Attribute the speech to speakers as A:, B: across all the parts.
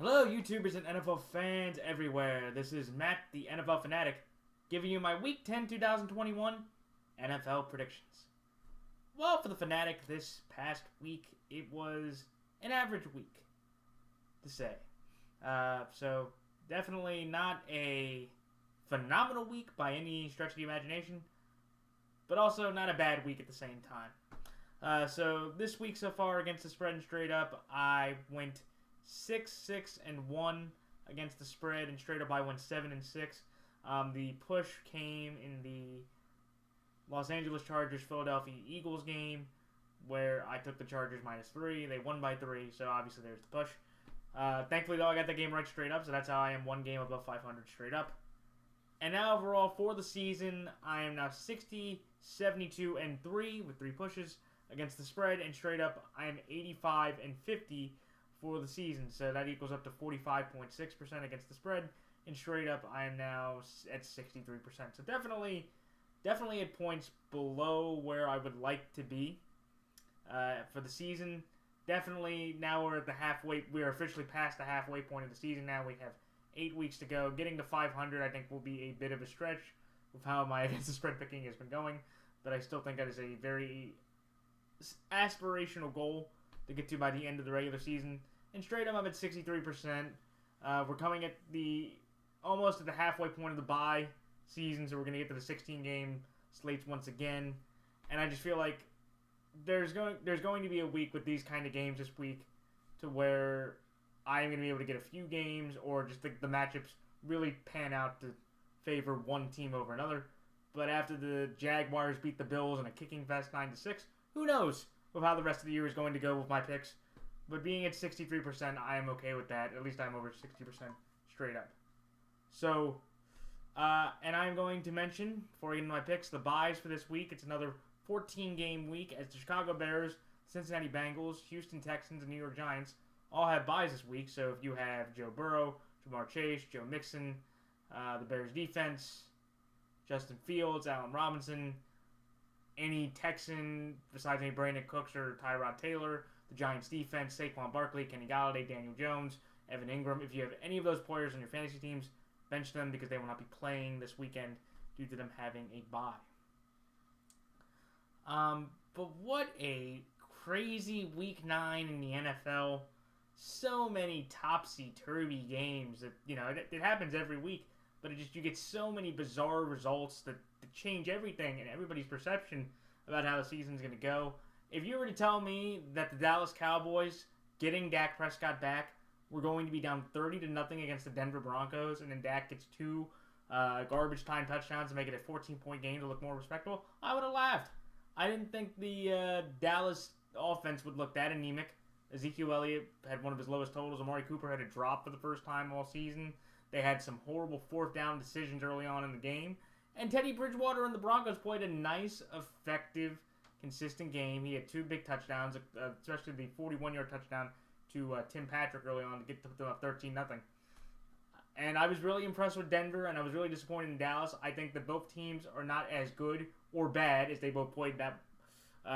A: Hello, YouTubers and NFL fans everywhere. This is Matt, the NFL Fanatic, giving you my Week 10 2021 NFL predictions. Well, for the Fanatic this past week, it was an average week, to say. So, definitely not a phenomenal week by any stretch of the imagination, but also not a bad week at the same time. So, this week so far against the spread and straight up, I went 6-6-1 against the spread, and straight up I went 7-6. The push came in the Los Angeles Chargers Philadelphia Eagles game, where I took the Chargers -3. They won by 3, so obviously there's the push. Thankfully, though, I got the game right straight up, so that's how I am one game above 500 straight up. And now overall for the season, I am now 60-72-3 with 3 pushes against the spread, and straight up I am 85-50 for the season, so that equals up to 45.6% against the spread, and straight up I am now at 63%. So definitely at points below where I would like to be for the season. Definitely now we're at the halfway. We are officially past the halfway point of the season. Now we have 8 weeks to go. Getting to 500, I think, will be a bit of a stretch with how my against the spread picking has been going, but I still think that is a very aspirational goal to get to by the end of the regular season. And straight up, I'm at 63%. We're coming at almost at the halfway point of the bye season, so we're going to get to the 16-game slates once again. And I just feel like there's going to be a week with these kind of games this week to where I'm going to be able to get a few games, or just the matchups really pan out to favor one team over another. But after the Jaguars beat the Bills in a kicking fest 9-6, who knows with how the rest of the year is going to go with my picks. But being at 63%, I am okay with that. At least I'm over 60% straight up. So, and I'm going to mention, before I get into my picks, the buys for this week. It's another 14-game week as the Chicago Bears, Cincinnati Bengals, Houston Texans, and New York Giants all have buys this week. So if you have Joe Burrow, Jamar Chase, Joe Mixon, the Bears defense, Justin Fields, Allen Robinson, any Texan besides any Brandon Cooks or Tyrod Taylor, the Giants defense, Saquon Barkley, Kenny Galladay, Daniel Jones, Evan Ingram. If you have any of those players on your fantasy teams, bench them because they will not be playing this weekend due to them having a bye. But what a crazy week 9 in the NFL. So many topsy-turvy games that, it happens every week, but you get so many bizarre results that change everything and everybody's perception about how the season's going to go. If you were to tell me that the Dallas Cowboys, getting Dak Prescott back, were going to be down 30-0 against the Denver Broncos, and then Dak gets 2 garbage time touchdowns to make it a 14-point game to look more respectable, I would have laughed. I didn't think the Dallas offense would look that anemic. Ezekiel Elliott had one of his lowest totals. Amari Cooper had a drop for the first time all season. They had some horrible 4th down decisions early on in the game. And Teddy Bridgewater and the Broncos played a nice, effective, consistent game. He had 2 big touchdowns, especially the 41-yard touchdown to Tim Patrick early on to get them up 13-0. And I was really impressed with Denver, and I was really disappointed in Dallas. I think that both teams are not as good or bad as they both played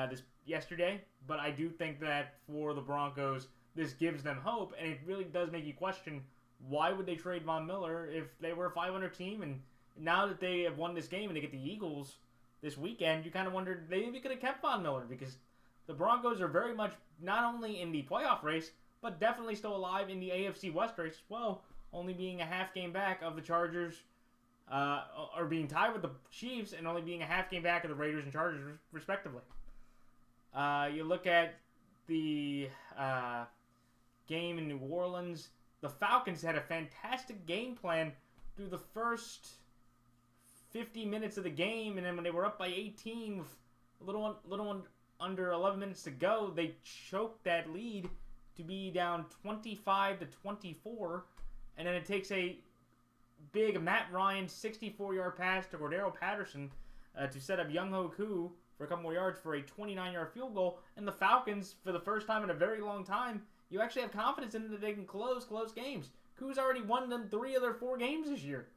A: this yesterday. But I do think that for the Broncos, this gives them hope, and it really does make you question, why would they trade Von Miller if they were a 500 team? And now that they have won this game and they get the Eagles this weekend, you kind of wondered they maybe could have kept Von Miller, because the Broncos are very much not only in the playoff race, but definitely still alive in the AFC West race as well, only being a half game back of the Chargers, or being tied with the Chiefs, and only being a half game back of the Raiders and Chargers, respectively. You look at the game in New Orleans, the Falcons had a fantastic game plan through the first 50 minutes of the game, and then when they were up by 18 with a little under 11 minutes to go, they choked that lead to be down 25-24, and then it takes a big Matt Ryan 64-yard pass to Cordero Patterson to set up Younghoe Koo for a couple more yards for a 29-yard field goal, and the Falcons, for the first time in a very long time, you actually have confidence in them that they can close games. Koo's already won them 3 of their 4 games this year,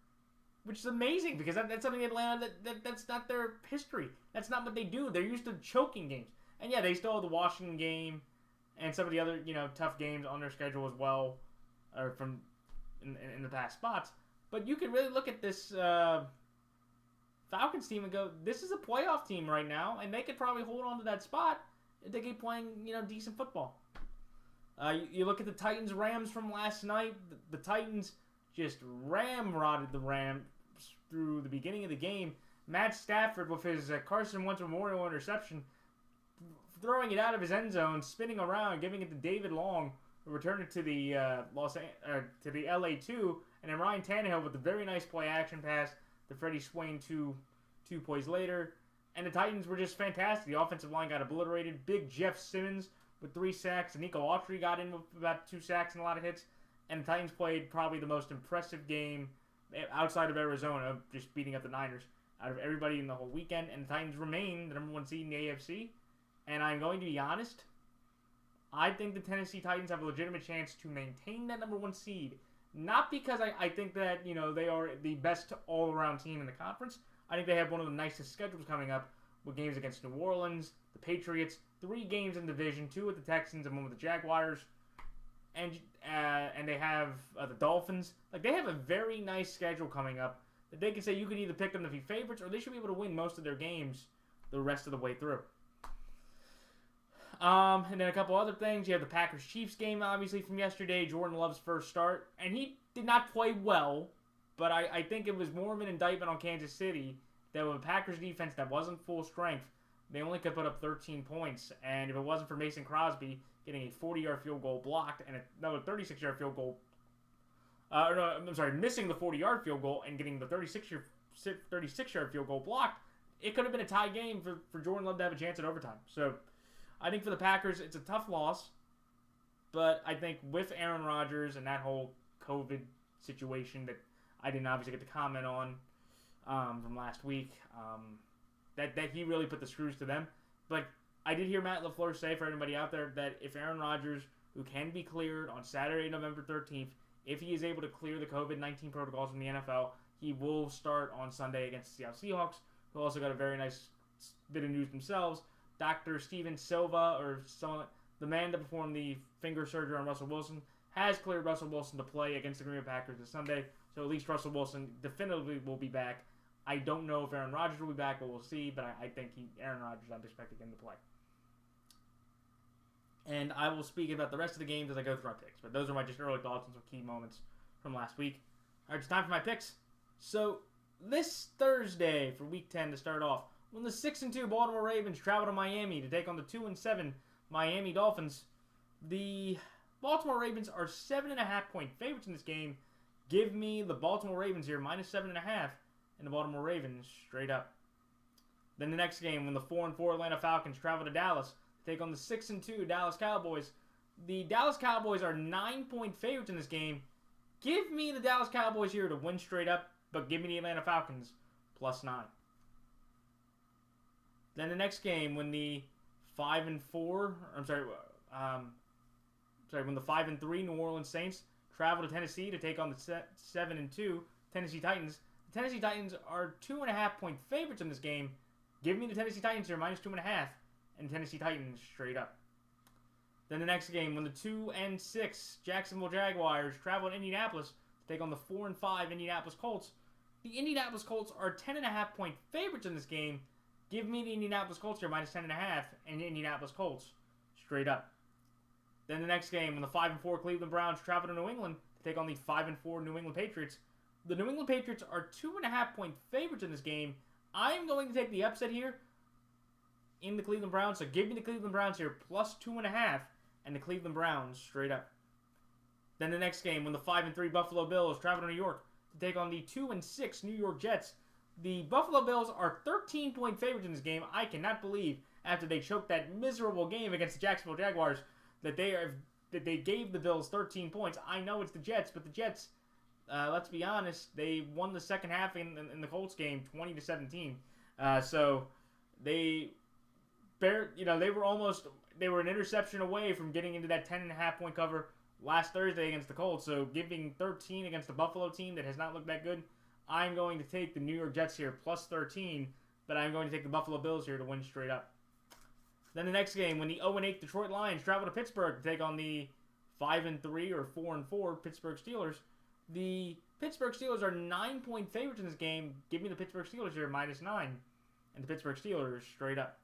A: which is amazing, because that's something Atlanta, that's not their history. That's not what they do. They're used to choking games. And yeah, they still have the Washington game and some of the other, tough games on their schedule as well. or from in the past spots. But you can really look at this Falcons team and go, this is a playoff team right now, and they could probably hold on to that spot if they keep playing, decent football. You look at the Titans-Rams from last night. The Titans just ramrodded the Rams through the beginning of the game. Matt Stafford with his Carson Wentz Memorial interception, throwing it out of his end zone, spinning around, giving it to David Long, who returned it to the LA2, and then Ryan Tannehill with a very nice play action pass to Freddie Swain two plays later. And the Titans were just fantastic. The offensive line got obliterated. Big Jeff Simmons with 3 sacks. Nico Autry got in with about 2 sacks and a lot of hits. And the Titans played probably the most impressive game outside of Arizona, just beating up the Niners, out of everybody in the whole weekend. And the Titans remain the number 1 seed in the AFC. And I'm going to be honest, I think the Tennessee Titans have a legitimate chance to maintain that number 1 seed. Not because I think that, they are the best all-around team in the conference. I think they have one of the nicest schedules coming up with games against New Orleans, the Patriots, 3 games in division, 2 with the Texans and 1 with the Jaguars, and they have the Dolphins. Like, they have a very nice schedule coming up that they can say you could either pick them to be favorites or they should be able to win most of their games the rest of the way through. And then a couple other things. You have the Packers-Chiefs game, obviously, from yesterday. Jordan Love's first start. And he did not play well, but I think it was more of an indictment on Kansas City that with a Packers defense that wasn't full strength, they only could put up 13 points. And if it wasn't for Mason Crosby getting a 40-yard field goal blocked and another 36-yard field goal, missing the 40-yard field goal and getting the 36-yard field goal blocked, it could have been a tie game for Jordan Love to have a chance at overtime. So I think for the Packers, it's a tough loss, but I think with Aaron Rodgers and that whole COVID situation that I didn't obviously get to comment on from last week, that he really put the screws to them. But I did hear Matt LaFleur say, for everybody out there, that if Aaron Rodgers, who can be cleared on Saturday, November 13th, if he is able to clear the COVID-19 protocols from the NFL, he will start on Sunday against the Seattle Seahawks, who also got a very nice bit of news themselves. Dr. Steven Silva, or the man that performed the finger surgery on Russell Wilson, has cleared Russell Wilson to play against the Green Bay Packers this Sunday. So at least Russell Wilson definitively will be back. I don't know if Aaron Rodgers will be back, but we'll see. But I think Aaron Rodgers, I'm expecting him to play. And I will speak about the rest of the games as I go through our picks. But those are my just early thoughts on some key moments from last week. All right, it's time for my picks. So this Thursday for Week 10 to start off, when the 6-2 Baltimore Ravens travel to Miami to take on the 2-7 Miami Dolphins, the Baltimore Ravens are 7.5-point favorites in this game. Give me the Baltimore Ravens here, minus 7.5, and the Baltimore Ravens straight up. Then the next game, when the 4-4 Atlanta Falcons travel to Dallas to take on the 6-2 Dallas Cowboys, the Dallas Cowboys are 9-point favorites in this game. Give me the Dallas Cowboys here to win straight up, but give me the Atlanta Falcons plus 9. Then the next game, when the 5-3 New Orleans Saints travel to Tennessee to take on the 7-2 Tennessee Titans. The Tennessee Titans are 2.5-point favorites in this game. Give me the Tennessee Titans here, minus 2.5, and Tennessee Titans straight up. Then the next game, when the 2-6 Jacksonville Jaguars travel to Indianapolis to take on the 4-5 Indianapolis Colts. The Indianapolis Colts are 10.5-point favorites in this game. Give me the Indianapolis Colts here, minus 10.5, and the Indianapolis Colts straight up. Then the next game, when the 5-4 Cleveland Browns travel to New England to take on the 5-4 New England Patriots. The New England Patriots are 2.5-point favorites in this game. I'm going to take the upset here in the Cleveland Browns. So give me the Cleveland Browns here, plus 2.5, and the Cleveland Browns straight up. Then the next game, when the 5-3 Buffalo Bills travel to New York to take on the 2-6 New York Jets. The Buffalo Bills are 13-point favorites in this game. I cannot believe, after they choked that miserable game against the Jacksonville Jaguars, that they gave the Bills 13 points. I know it's the Jets, but the Jets, let's be honest, they won the second half in the Colts game 20-17. So they were an interception away from getting into that 10.5-point cover last Thursday against the Colts. So giving 13 against the Buffalo team that has not looked that good, I'm going to take the New York Jets here, plus 13, but I'm going to take the Buffalo Bills here to win straight up. Then the next game, when the 0-8 Detroit Lions travel to Pittsburgh to take on the 5-3 or 4-4 Pittsburgh Steelers. The Pittsburgh Steelers are 9-point favorites in this game. Give me the Pittsburgh Steelers here -9, and the Pittsburgh Steelers straight up.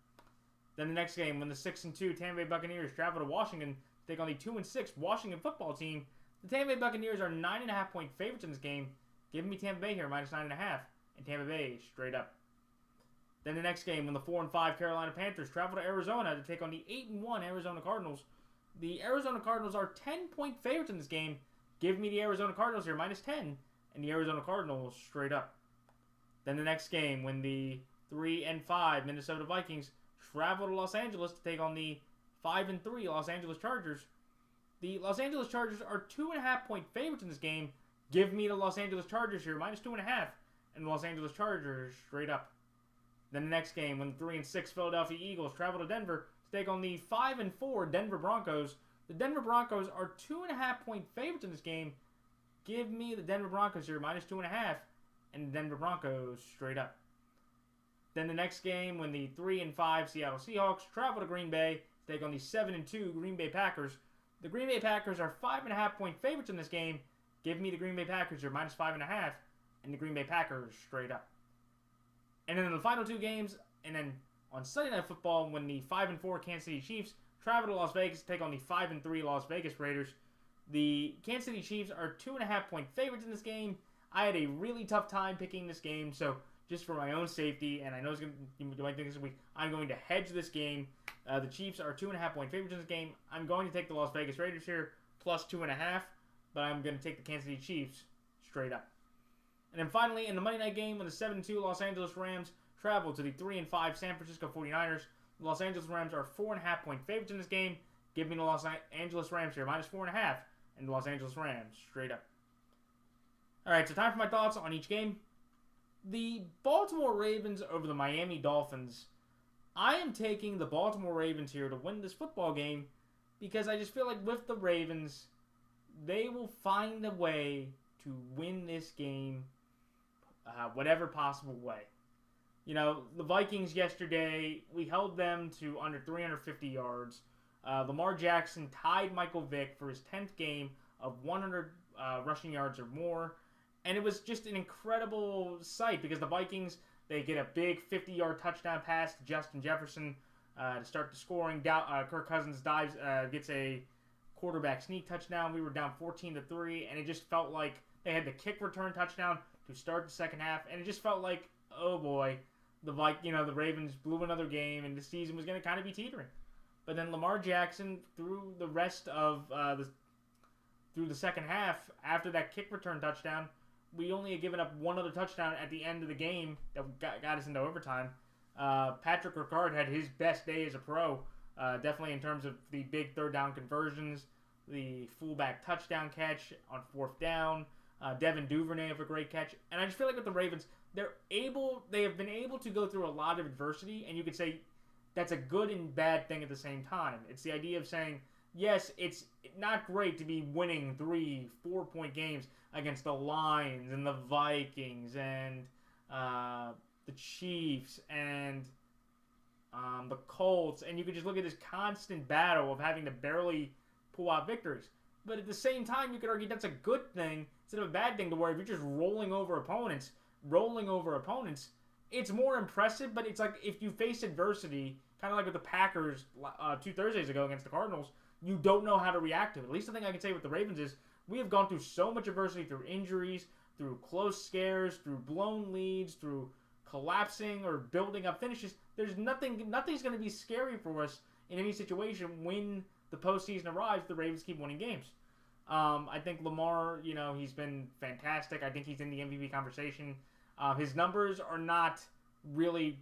A: Then the next game, when the 6-2 Tampa Bay Buccaneers travel to Washington to take on the 2-6 Washington football team, the Tampa Bay Buccaneers are 9.5-point favorites in this game. Give me Tampa Bay here -9.5, and Tampa Bay straight up. Then the next game, when the 4-5 Carolina Panthers travel to Arizona to take on the 8-1 Arizona Cardinals, the Arizona Cardinals are 10-point favorites in this game. Give me the Arizona Cardinals here -10, and the Arizona Cardinals straight up. Then the next game, when the 3-5 Minnesota Vikings travel to Los Angeles to take on the 5-3 Los Angeles Chargers. The Los Angeles Chargers are 2.5-point favorites in this game. Give me the Los Angeles Chargers here -2.5, and the Los Angeles Chargers straight up. Then the next game, when the 3-6 Philadelphia Eagles travel to Denver to take on the 5-4 Denver Broncos. The Denver Broncos are 2.5-point favorites in this game. Give me the Denver Broncos here -2.5, and the Denver Broncos straight up. Then the next game, when the 3-5 Seattle Seahawks travel to Green Bay to take on the 7-2 Green Bay Packers. The Green Bay Packers are 5.5-point favorites in this game. Give me the Green Bay Packers here -5.5, and the Green Bay Packers straight up. And then in the final two games, and then on Sunday Night Football, when the 5-4 Kansas City Chiefs travel to Las Vegas to take on the 5-3 Las Vegas Raiders. The Kansas City Chiefs are 2.5-point favorites in this game. I had a really tough time picking this game, so just for my own safety, and I know you might think this week, I'm going to hedge this game. The Chiefs are 2.5-point favorites in this game. I'm going to take the Las Vegas Raiders here +2.5, but I'm going to take the Kansas City Chiefs straight up. And then finally, in the Monday night game, when the 7-2 Los Angeles Rams travel to the 3-5 San Francisco 49ers, the Los Angeles Rams are 4.5-point favorites in this game. Give me the Los Angeles Rams here -4.5, and the Los Angeles Rams straight up. Alright, so time for my thoughts on each game. The Baltimore Ravens over the Miami Dolphins. I am taking the Baltimore Ravens here to win this football game because I just feel like with the Ravens, they will find a way to win this game whatever possible way. You know, the Vikings yesterday, we held them to under 350 yards. Lamar Jackson tied Michael Vick for his 10th game of 100 rushing yards or more. And it was just an incredible sight because the Vikings, they get a big 50-yard touchdown pass to Justin Jefferson to start the scoring. Kirk Cousins gets a quarterback sneak touchdown. We were down 14-3, and it just felt like they had the kick return touchdown to start the second half, and it just felt like, oh boy, the Ravens blew another game, and the season was going to kind of be teetering. But then Lamar Jackson, through the rest of through the second half, after that kick return touchdown, we only had given up one other touchdown at the end of the game that got us into overtime. Patrick Ricard had his best day as a pro, definitely in terms of the big third down conversions, the fullback touchdown catch on fourth down. Devin Duvernay have a great catch. And I just feel like with the Ravens, they have been able to go through a lot of adversity, and you could say that's a good and bad thing at the same time. It's the idea of saying, yes, it's not great to be winning 3-4 point games against the Lions and the Vikings and the Chiefs and the Colts, and you could just look at this constant battle of having to barely pull out victories. But at the same time, you could argue that's a good thing instead of a bad thing, to where if you're just rolling over opponents, it's more impressive. But it's like if you face adversity, kind of like with the Packers 2 Thursdays ago against the Cardinals, you don't know how to react to it. At least the thing I can say with the Ravens is we have gone through so much adversity through injuries, through close scares, through blown leads, through collapsing or building up finishes. Nothing's going to be scary for us in any situation when the postseason arrives. The Ravens keep winning games. I think Lamar, he's been fantastic. I think he's in the MVP conversation. His numbers are not really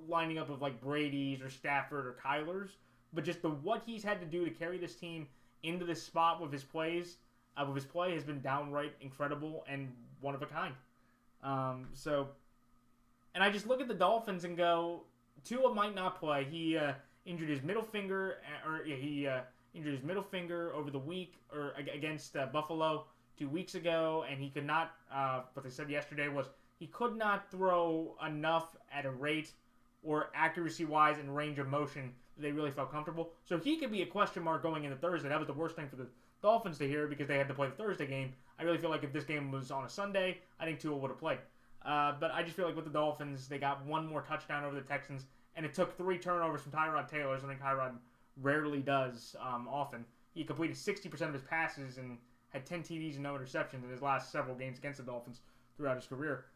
A: lining up with like Brady's or Stafford or Kyler's, but just what he's had to do to carry this team into this spot with his play has been downright incredible and one of a kind. And I just look at the Dolphins and go, Tua might not play. He injured his middle finger, injured his middle finger over the week or against Buffalo 2 weeks ago, and he could not. What they said yesterday was he could not throw enough at a rate or accuracy-wise and range of motion they really felt comfortable. So he could be a question mark going into Thursday. That was the worst thing for the Dolphins to hear because they had to play the Thursday game. I really feel like if this game was on a Sunday, I think Tua would have played. But I just feel like with the Dolphins, they got one more touchdown over the Texans, and it took 3 turnovers from Tyrod Taylor, something Tyrod rarely does often. He completed 60% of his passes and had 10 TDs and no interceptions in his last several games against the Dolphins throughout his career.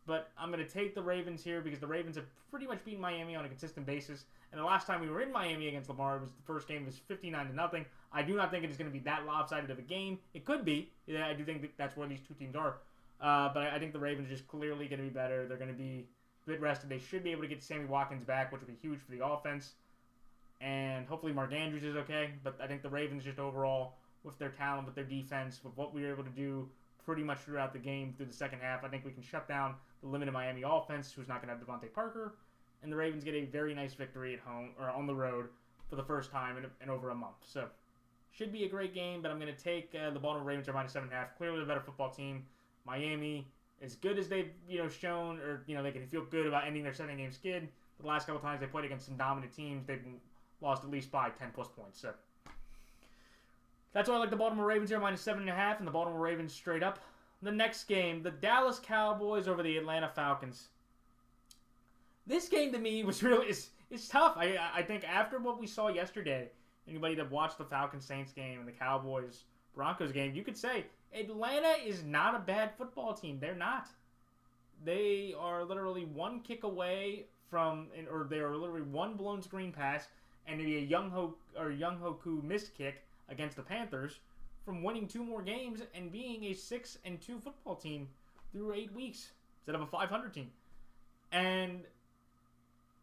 A: But I'm going to take the Ravens here because the Ravens have pretty much beaten Miami on a consistent basis. And the last time we were in Miami against Lamar, the first game was 59-0. I do not think it is going to be that lopsided of a game. It could be. Yeah, I do think that's where these two teams are. But I think the Ravens are just clearly going to be better. They're going to be a bit rested. They should be able to get Sammy Watkins back, which would be huge for the offense. And hopefully Mark Andrews is okay. But I think the Ravens just overall, with their talent, with their defense, with what we were able to do pretty much throughout the game through the second half, I think we can shut down the limited Miami offense, who's not going to have Devontae Parker. And the Ravens get a very nice victory at home or on the road for the first time in over a month. So should be a great game, but I'm going to take the Baltimore Ravens are -7.5. Clearly the better football team. Miami, as good as they've shown, or they can feel good about ending their 7-game skid. The last couple times they played against some dominant teams, they've lost at least by 10+ points. So that's why I like the Baltimore Ravens here -7.5, and the Baltimore Ravens straight up. The next game, the Dallas Cowboys over the Atlanta Falcons. This game to me was really it's tough. I think after what we saw yesterday, anybody that watched the Falcons-Saints game and the Cowboys-Broncos game, you could say Atlanta is not a bad football team. They're not. They are literally one kick away from, or they are literally one blown screen pass and maybe a Young Hoku missed kick against the Panthers from winning 2 more games and being a 6-2 football team through 8 weeks instead of a 500 team. And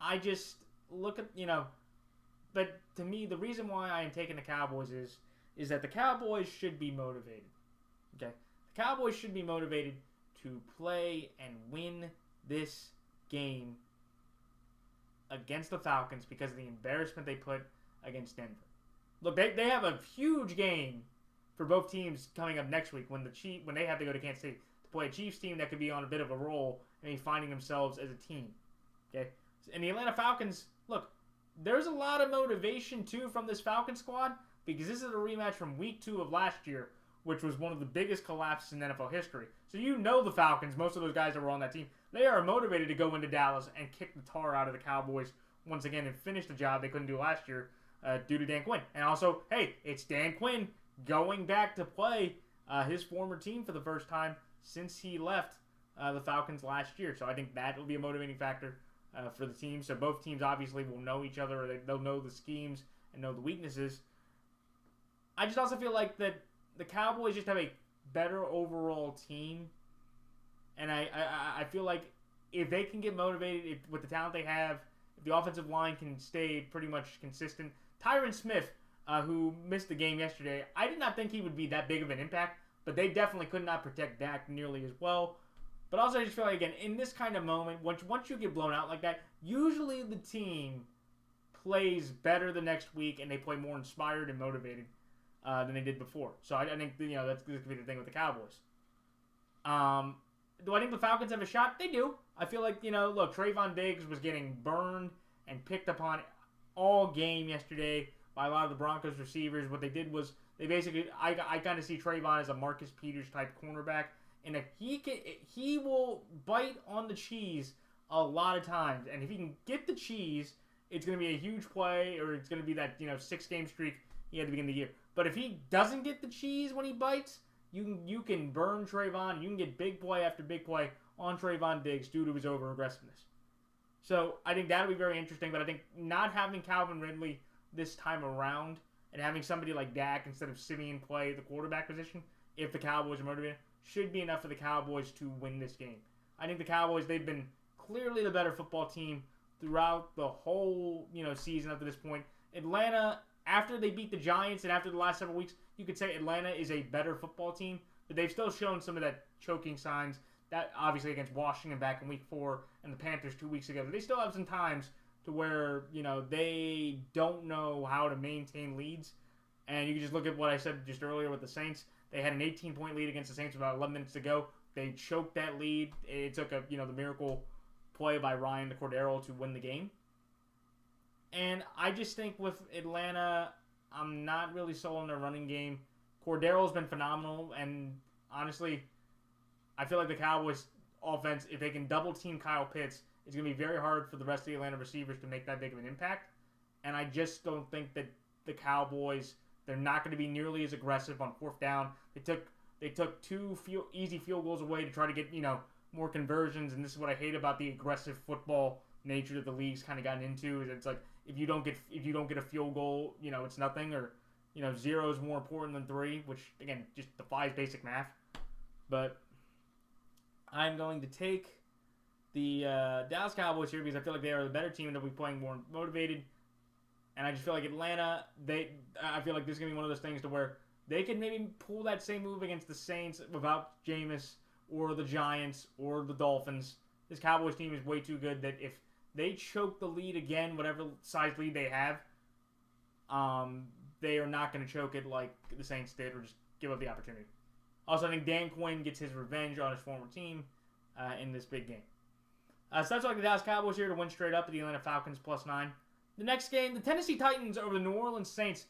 A: I just look at, but to me, the reason why I am taking the Cowboys is that the Cowboys should be motivated. Okay? The Cowboys should be motivated to play and win this game against the Falcons because of the embarrassment they put against Denver. Look, they have a huge game for both teams coming up next week when they have to go to Kansas City to play a Chiefs team that could be on a bit of a roll and finding themselves as a team. Okay? And the Atlanta Falcons, look, there's a lot of motivation too from this Falcon squad because this is a rematch from week 2 of last year, which was one of the biggest collapses in NFL history. So the Falcons, most of those guys that were on that team, they are motivated to go into Dallas and kick the tar out of the Cowboys once again and finish the job they couldn't do last year due to Dan Quinn. And also, hey, it's Dan Quinn going back to play his former team for the first time since he left the Falcons last year. So I think that will be a motivating factor for the team. So both teams obviously will know each other. Or they'll know the schemes and know the weaknesses. I just also feel like that the Cowboys just have a better overall team. And I feel like if they can get motivated with the talent they have, if the offensive line can stay pretty much consistent. Tyron Smith, who missed the game yesterday, I did not think he would be that big of an impact, but they definitely could not protect Dak nearly as well. But also I just feel like, again, in this kind of moment, once you get blown out like that, usually the team plays better the next week and they play more inspired and motivated than they did before. So I think that's going to be the thing with the Cowboys. Do I think the Falcons have a shot? They do. I feel like, look, Trayvon Diggs was getting burned and picked upon all game yesterday by a lot of the Broncos receivers. What they did was they basically, I kind of see Trayvon as a Marcus Peters type cornerback. And if he will bite on the cheese a lot of times. And if he can get the cheese, it's going to be a huge play, or it's going to be that 6-game streak he had to begin the year. But if he doesn't get the cheese when he bites, you can burn Trayvon. You can get big play after big play on Trayvon Diggs due to his over-aggressiveness. So I think that'll be very interesting. But I think not having Calvin Ridley this time around and having somebody like Dak instead of Simeon play the quarterback position, if the Cowboys are motivated, should be enough for the Cowboys to win this game. I think the Cowboys, they've been clearly the better football team throughout the whole season up to this point. Atlanta, after they beat the Giants and after the last several weeks, you could say Atlanta is a better football team, but they've still shown some of that choking signs. That obviously against Washington back in week 4 and the Panthers 2 weeks ago. They still have some times to where they don't know how to maintain leads. And you can just look at what I said just earlier with the Saints. They had an 18-point lead against the Saints with about 11 minutes to go. They choked that lead. It took the miracle play by Ryan Cordero to win the game. And I just think with Atlanta, I'm not really sold on their running game. Cordero's been phenomenal, and honestly, I feel like the Cowboys offense, if they can double team Kyle Pitts, it's going to be very hard for the rest of the Atlanta receivers to make that big of an impact. And I just don't think that the Cowboys, they're not going to be nearly as aggressive on fourth down. They took two easy field goals away to try to get, more conversions, and this is what I hate about the aggressive football nature that the league's kind of gotten into. Is it's like if you don't get a field goal, it's nothing, or 0 is more important than 3, which again just defies basic math. But I'm going to take the Dallas Cowboys here because I feel like they are the better team and they'll be playing more motivated. And I just feel like Atlanta, I feel like this is going to be one of those things to where they could maybe pull that same move against the Saints without Jameis or the Giants or the Dolphins. This Cowboys team is way too good that if they choke the lead again, whatever size lead they have, they are not going to choke it like the Saints did or just give up the opportunity. Also, I think Dan Quinn gets his revenge on his former team in this big game. So that's like the Dallas Cowboys here to win straight up at the Atlanta Falcons +9. The next game, the Tennessee Titans over the New Orleans Saints.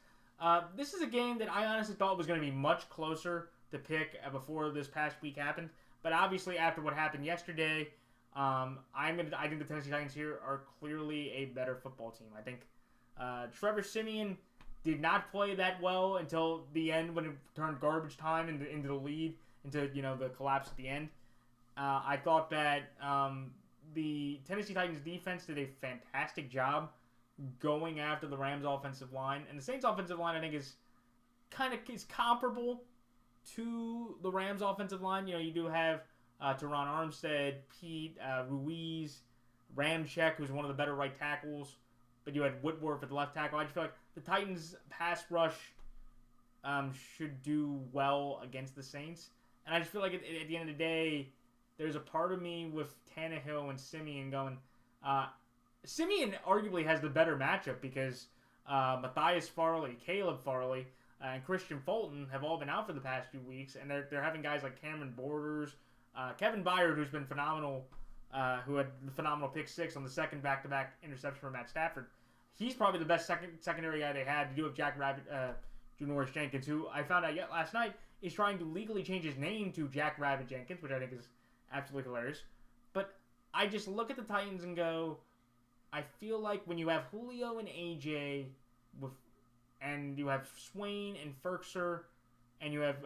A: This is a game that I honestly thought was going to be much closer to pick before this past week happened. But obviously, after what happened yesterday, I think the Tennessee Titans here are clearly a better football team. I think Trevor Siemian did not play that well until the end when it turned garbage time into the lead, into the collapse at the end. I thought that the Tennessee Titans defense did a fantastic job going after the Rams offensive line, and the Saints offensive line I think is comparable to the Rams offensive line. You do have Teron Armstead, Pete, Ruiz, Ramczyk, who's one of the better right tackles, but you had Whitworth at the left tackle. I just feel like the Titans pass rush should do well against the Saints, and I just feel like at the end of the day, there's a part of me with Tannehill and Siemian going. Siemian arguably has the better matchup because Matthias Farley, Caleb Farley, and Christian Fulton have all been out for the past few weeks, and they're having guys like Cameron Borders, Kevin Byard, who's been phenomenal, who had the phenomenal pick 6 on the second back-to-back interception for Matt Stafford. He's probably the best secondary guy they had. You do have Jack Rabbit, Janoris Jenkins, who I found out yet last night is trying to legally change his name to Jack Rabbit Jenkins, which I think is absolutely hilarious. But I just look at the Titans and go, I feel like when you have Julio and AJ, and you have Swain and Ferkser, and you have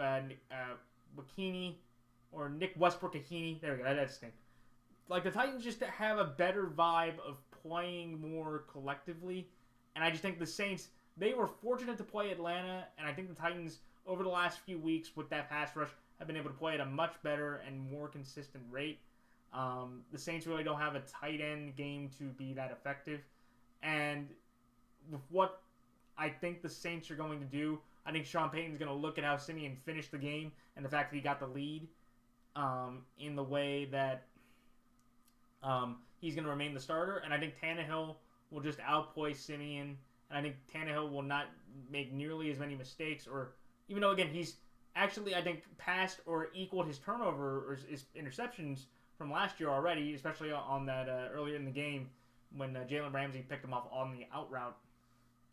A: Wakini, or Nick Westbrook-Akini, there we go, that's his name. Like, the Titans just have a better vibe of playing more collectively, and I just think the Saints, they were fortunate to play Atlanta, and I think the Titans, over the last few weeks with that pass rush, have been able to play at a much better and more consistent rate. The Saints really don't have a tight end game to be that effective. And with what I think the Saints are going to do, I think Sean Payton's going to look at how Siemian finished the game and the fact that he got the lead in the way that he's going to remain the starter. And I think Tannehill will just outplay Siemian. And I think Tannehill will not make nearly as many mistakes. Or even though, again, he's actually, I think, passed or equaled his turnover or his interceptions from last year already, especially on that earlier in the game when Jalen Ramsey picked him off on the out route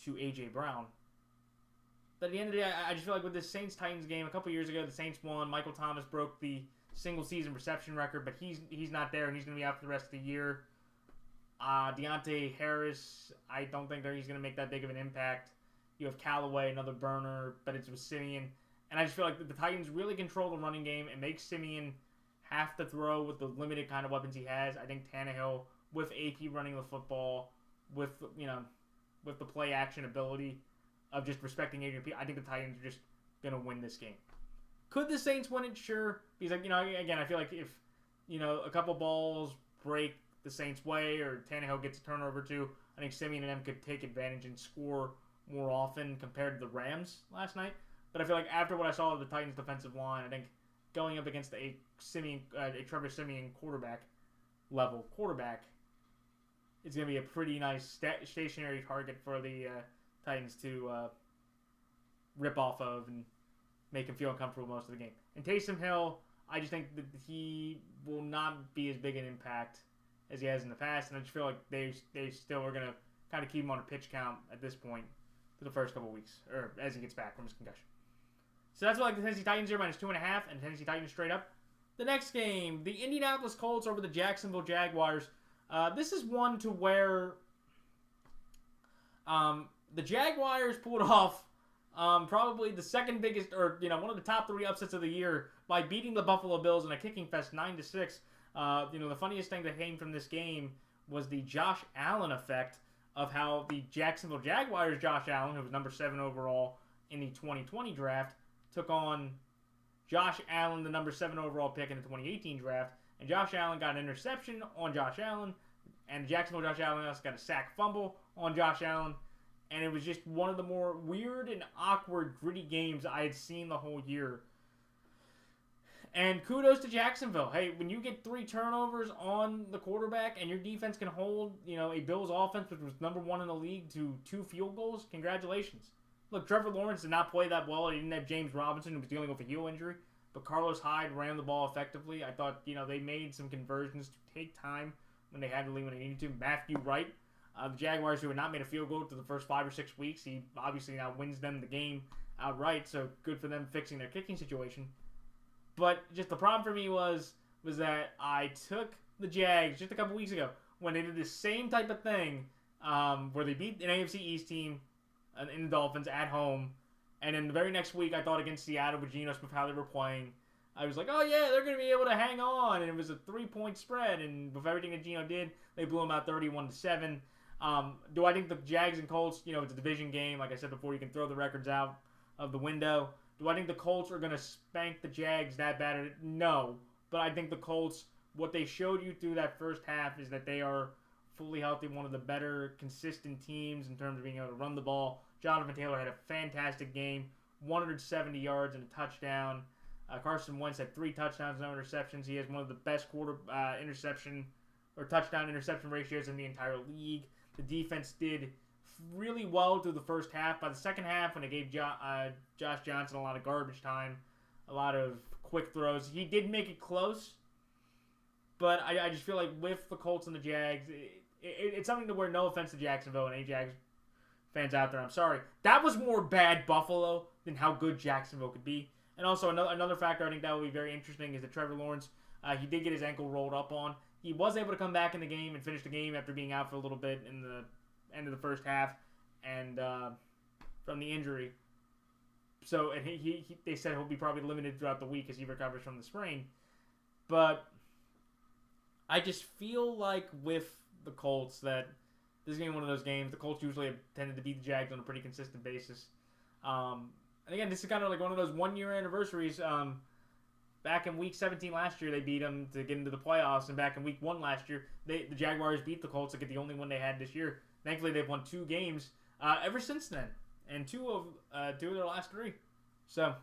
A: to A.J. Brown. But at the end of the day, I just feel like with this Saints-Titans game, a couple years ago, the Saints won. Michael Thomas broke the single-season reception record, but he's not there, and he's going to be out for the rest of the year. Deontay Harris, I don't think that he's going to make that big of an impact. You have Callaway, another burner, but it's with Siemian. And I just feel like the Titans really control the running game and make Siemian have to throw with the limited kind of weapons he has. I think Tannehill, with AP running the football, with the play action ability of just respecting Adrian Peterson, I think the Titans are just going to win this game. Could the Saints win it? Sure. Because, again, I feel like if, a couple balls break the Saints' way or Tannehill gets a turnover or two, I think Siemian and them could take advantage and score more often compared to the Rams last night. But I feel like after what I saw of the Titans' defensive line, I think going up against a Trevor Siemian quarterback, it's going to be a pretty nice stationary target for the Titans to rip off of and make him feel uncomfortable most of the game. And Taysom Hill, I just think that he will not be as big an impact as he has in the past, and I just feel like they still are going to kind of keep him on a pitch count at this point for the first couple of weeks, or as he gets back from his concussion. So that's why I like the Tennessee Titans here, -2.5, and Tennessee Titans straight up. The next game, the Indianapolis Colts over the Jacksonville Jaguars. This is one to where the Jaguars pulled off probably the second biggest, or one of the top 3 upsets of the year by beating the Buffalo Bills in a kicking fest 9-6. The funniest thing that came from this game was the Josh Allen effect of how the Jacksonville Jaguars' Josh Allen, who was number 7 overall in the 2020 draft, took on Josh Allen, the number 7 overall pick in the 2018 draft, and Josh Allen got an interception on Josh Allen, and Jacksonville Josh Allen also got a sack fumble on Josh Allen, and it was just one of the more weird and awkward, gritty games I had seen the whole year. And kudos to Jacksonville. Hey, when you get 3 turnovers on the quarterback and your defense can hold, a Bills offense, which was number 1 in the league, to 2 field goals, congratulations. Look, Trevor Lawrence did not play that well. He didn't have James Robinson, who was dealing with a heel injury. But Carlos Hyde ran the ball effectively. I thought, they made some conversions to take time when they had to leave when they needed to. Matthew Wright, the Jaguars, who had not made a field goal for the first 5 or 6 weeks, he obviously now wins them the game outright. So good for them fixing their kicking situation. But just the problem for me was that I took the Jags just a couple weeks ago when they did the same type of thing where they beat an AFC East team in the Dolphins at home. And then the very next week, I thought against Seattle with Geno Smith, how they were playing, I was like, oh yeah, they're going to be able to hang on. And it was a 3-point spread. And with everything that Geno did, they blew them out 31-7. Do I think the Jags and Colts, it's a division game. Like I said before, you can throw the records out of the window. Do I think the Colts are going to spank the Jags that bad? No. But I think the Colts, what they showed you through that first half is that they are fully healthy, one of the better consistent teams in terms of being able to run the ball. Jonathan Taylor had a fantastic game, 170 yards and a touchdown. Carson Wentz had 3 touchdowns, no interceptions. He has one of the best touchdown-interception ratios in the entire league. The defense did really well through the first half. By the second half, when they gave Josh Johnson a lot of garbage time, a lot of quick throws, he did make it close. But I just feel like with the Colts and the Jags, it's something to where, no offense to Jacksonville and any Jags fans out there, I'm sorry, that was more bad Buffalo than how good Jacksonville could be. And also another factor I think that will be very interesting is that Trevor Lawrence, he did get his ankle rolled up on. He was able to come back in the game and finish the game after being out for a little bit in the end of the first half and from the injury. So and they said he'll be probably limited throughout the week as he recovers from the sprain. But I just feel like with the Colts that this is going to be one of those games. The Colts usually have tended to beat the Jags on a pretty consistent basis. And again, this is kind of like one of those 1-year anniversaries. Back in Week 17 last year, they beat them to get into the playoffs. And back in Week 1 last year, the Jaguars beat the Colts to get the only one they had this year. Thankfully, they've won 2 games ever since then. And 2 of their last 3. So,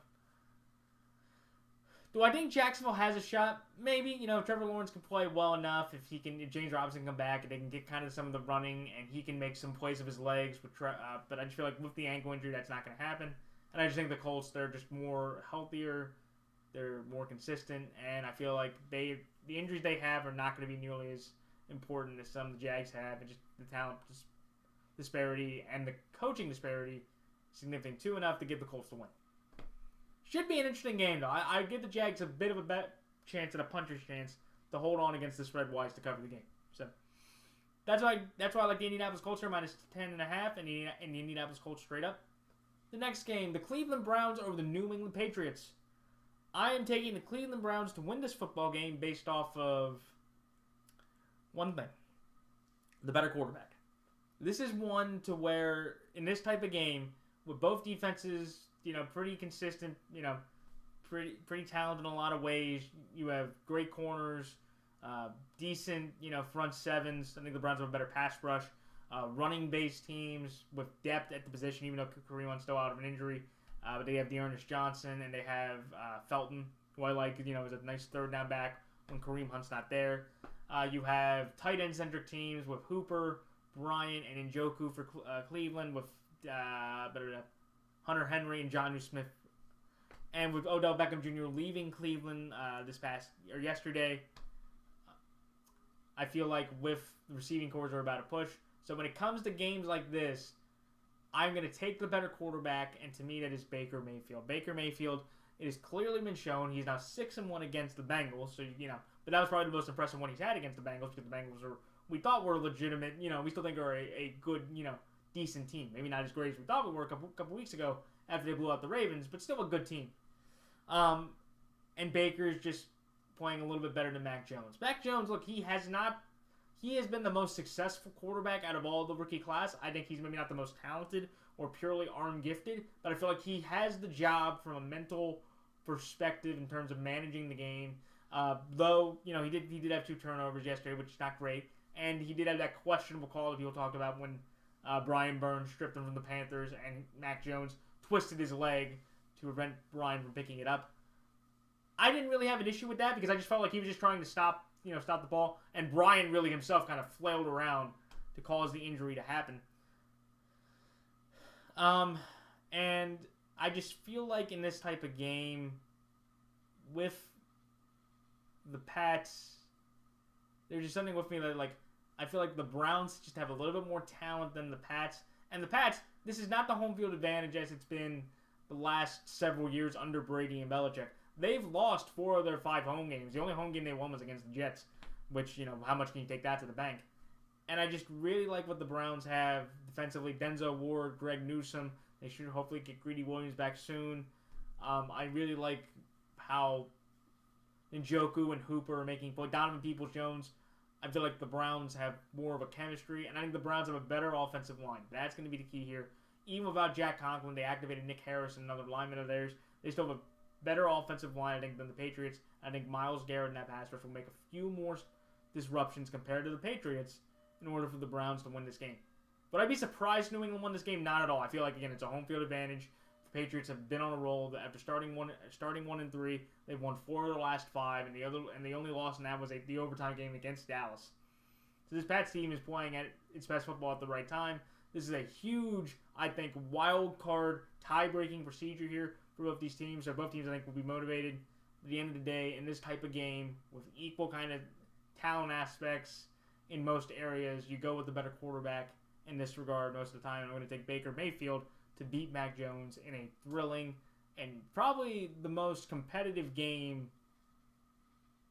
A: do I think Jacksonville has a shot? Maybe. Trevor Lawrence can play well enough. If James Robinson can come back and they can get kind of some of the running and he can make some plays of his legs. But I just feel like with the ankle injury, that's not going to happen. And I just think the Colts, they're just more healthier. They're more consistent. And I feel like the injuries they have are not going to be nearly as important as some the Jags have. And just the talent disparity and the coaching disparity significant too enough to give the Colts the win. Should be an interesting game, though. I give the Jags a bit of a bet chance and a puncher's chance to hold on against the spread wise to cover the game. So that's why I like the Indianapolis Colts here -10.5 and the Indianapolis Colts straight up. The next game, the Cleveland Browns over the New England Patriots. I am taking the Cleveland Browns to win this football game based off of one thing: the better quarterback. This is one to where in this type of game with both defenses, pretty consistent, pretty talented in a lot of ways. You have great corners, decent, front sevens. I think the Browns have a better pass rush. Running-based teams with depth at the position, even though Kareem Hunt's still out of an injury. But they have Dearness Johnson and they have Felton, who I like, is a nice third down back when Kareem Hunt's not there. You have tight end-centric teams with Hooper, Bryant, and Njoku for Cleveland with Hunter Henry and Jonnu Smith. And with Odell Beckham Jr. leaving Cleveland yesterday, I feel like with the receiving cores are about to push, So when it comes to games like this, I'm going to take the better quarterback, and to me that is Baker Mayfield. Baker Mayfield, it has clearly been shown he's now 6-1 against the Bengals. So but that was probably the most impressive one he's had against the Bengals, because the Bengals we thought were legitimate. We still think are a good, decent team. Maybe not as great as we thought we were a couple weeks ago after they blew out the Ravens, but still a good team. And Baker's just playing a little bit better than Mac Jones. Mac Jones, look, he has been the most successful quarterback out of all the rookie class. I think he's maybe not the most talented or purely arm gifted, but I feel like he has the job from a mental perspective in terms of managing the game. Though, he did have 2 turnovers yesterday, which is not great. And he did have that questionable call that people talked about when Brian Burns stripped him from the Panthers and Mac Jones twisted his leg to prevent Brian from picking it up. I didn't really have an issue with that because I just felt like he was just trying to stop the ball, and Brian really himself kind of flailed around to cause the injury to happen. And I just feel like in this type of game with the Pats, there's just something with me that, like, I feel like the Browns just have a little bit more talent than the Pats. And the Pats, this is not the home field advantage as it's been the last several years under Brady and Belichick. They've lost 4 of their 5 home games. The only home game they won was against the Jets, which, how much can you take that to the bank? And I just really like what the Browns have defensively. Denzel Ward, Greg Newsome. They should hopefully get Greedy Williams back soon. I really like how Njoku and Hooper are making play. Donovan Peoples-Jones. I feel like the Browns have more of a chemistry, and I think the Browns have a better offensive line. That's going to be the key here. Even without Jack Conklin, they activated Nick Harrison, another lineman of theirs. They still have a better offensive line, I think, than the Patriots. I think Myles Garrett in that pass rush will make a few more disruptions compared to the Patriots in order for the Browns to win this game. Would I be surprised New England won this game? Not at all. I feel like, again, it's a home field advantage. The Patriots have been on a roll. After starting 1-3, they've won 4 of their last 5, and the only loss in that was the overtime game against Dallas. So this Pats team is playing at its best football at the right time. This is a huge, I think, wild card tie-breaking procedure here for both these teams. So both teams, I think, will be motivated at the end of the day in this type of game with equal kind of talent aspects in most areas. You go with the better quarterback in this regard most of the time. I'm going to take Baker Mayfield to beat Mac Jones in a thrilling and probably the most competitive game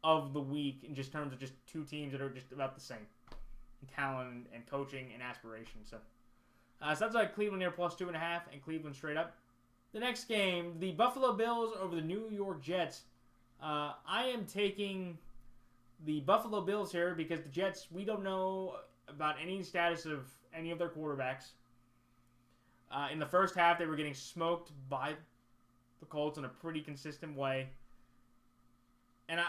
A: of the week in just terms of just 2 teams that are just about the same in talent and coaching and aspiration. So that's like Cleveland near +2.5 and Cleveland straight up. The next game, the Buffalo Bills over the New York Jets. I am taking the Buffalo Bills here because the Jets, we don't know about any status of any of their quarterbacks. In the first half, they were getting smoked by the Colts in a pretty consistent way. And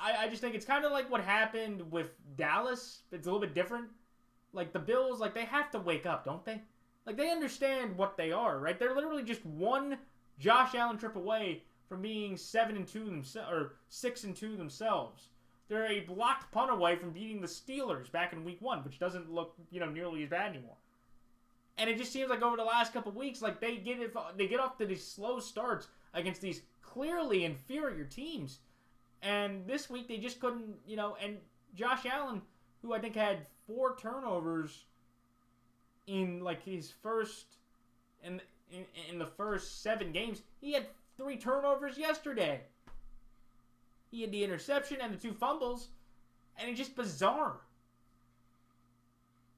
A: I just think it's kind of like what happened with Dallas. It's a little bit different. Like, the Bills, like, they have to wake up, don't they? Like, they understand what they are, right? They're literally just one Josh Allen trip away from being 7-2 themselves, or 6-2 themselves. They're a blocked punt away from beating the Steelers back in Week 1, which doesn't look, nearly as bad anymore. And it just seems like over the last couple weeks, like they get off to these slow starts against these clearly inferior teams. And this week they just couldn't, and Josh Allen, who I think had 4 turnovers in like his first in the first 7 games, he had 3 turnovers yesterday. He had the interception and the 2 fumbles, and it's just bizarre.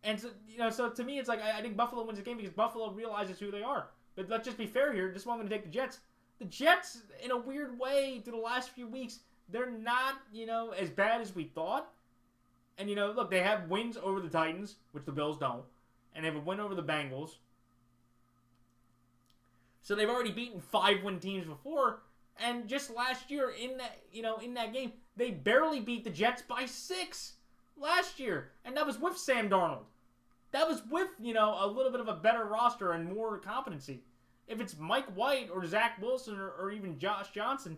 A: And so, so to me, it's like I think Buffalo wins the game because Buffalo realizes who they are. But let's just be fair here. This is why I'm going to take the Jets. The Jets, in a weird way, through the last few weeks, they're not, as bad as we thought. And, look, they have wins over the Titans, which the Bills don't. And they have a win over the Bengals. So they've already beaten 5-win teams before. And just last year, in that game, they barely beat the Jets by 6 last year. And that was with Sam Darnold. That was with, a little bit of a better roster and more competency. If it's Mike White or Zach Wilson or even Josh Johnson,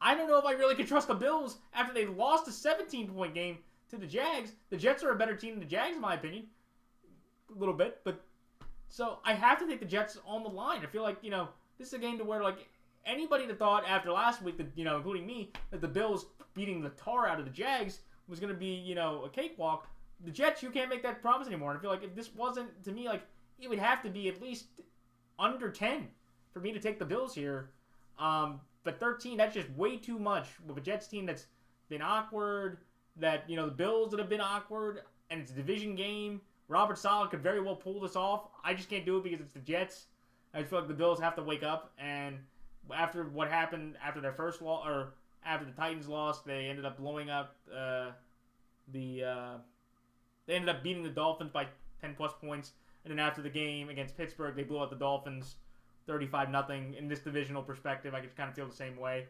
A: I don't know if I really can trust the Bills after they lost a 17-point game to the Jags. The Jets are a better team than the Jags, in my opinion. A little bit, but so I have to take the Jets on the line. I feel like, this is a game to where, like, anybody that thought after last week, that, including me, that the Bills beating the tar out of the Jags was going to be, a cakewalk, the Jets, you can't make that promise anymore. And I feel like if this wasn't, to me, like, it would have to be at least under 10 for me to take the Bills here. But 13, that's just way too much with a Jets team that's been awkward, that, the Bills that have been awkward, and it's a division game. Robert Saleh could very well pull this off. I just can't do it because it's the Jets. I just feel like the Bills have to wake up, and after what happened after their first loss, or after the Titans lost, they ended up blowing up they ended up beating the Dolphins by 10 plus points, and then after the game against Pittsburgh, they blew out the Dolphins 35-0. In this divisional perspective, I just kind of feel the same way.